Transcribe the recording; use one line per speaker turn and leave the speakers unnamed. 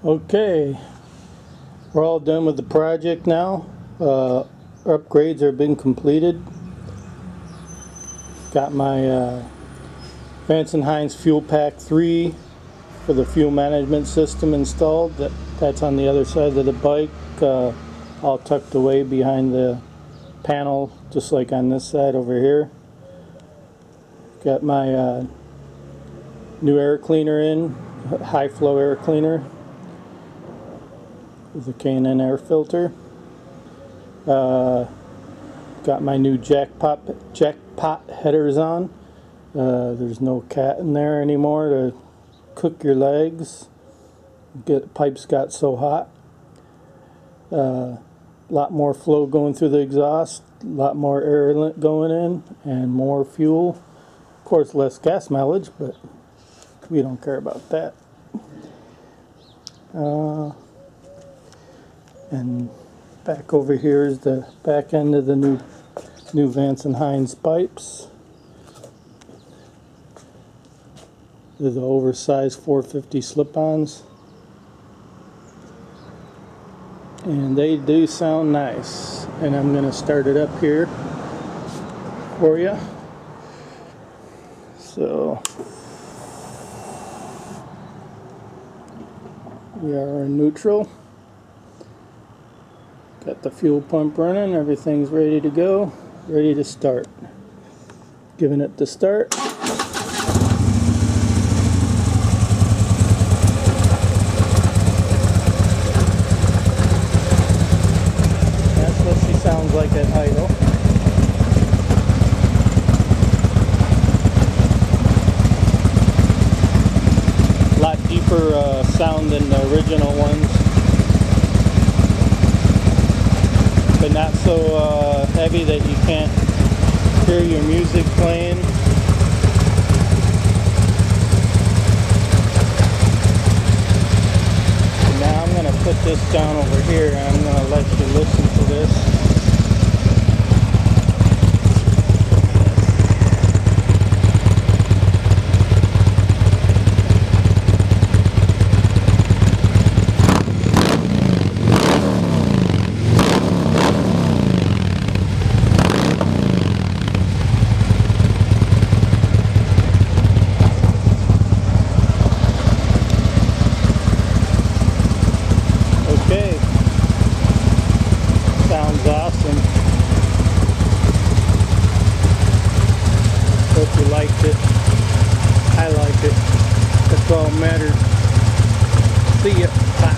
Okay, we're all done with the project now. Upgrades have been completed. Got my Vance and Hines Fuelpak 3 for the fuel management system installed. That's on the other side of the bike, all tucked away behind the panel, just like on this side over here. Got my new air cleaner in, high flow air cleaner with a K&N air filter. Got my new Jackpot headers on. There's no cat in there anymore to cook your legs. Pipes got so hot. Lot more flow going through the exhaust, a lot more air going in, and more fuel. Of course, less gas mileage, but we don't care about that. And back over here is the back end of the new Vance and Hines pipes. They're the oversized 450 slip-ons, and they do sound nice. And I'm going to start it up here for you. So we are in neutral. Got the fuel pump running, everything's ready to go, ready to start. Giving it the start. That's what she sounds like at idle. A lot deeper sound than the original ones. But not so heavy that you can't hear your music playing. And now I'm going to put this down over here and I'm going to let you listen to this. Sounds awesome. Hope you liked it. I liked it. That's all that matters. See ya. Bye.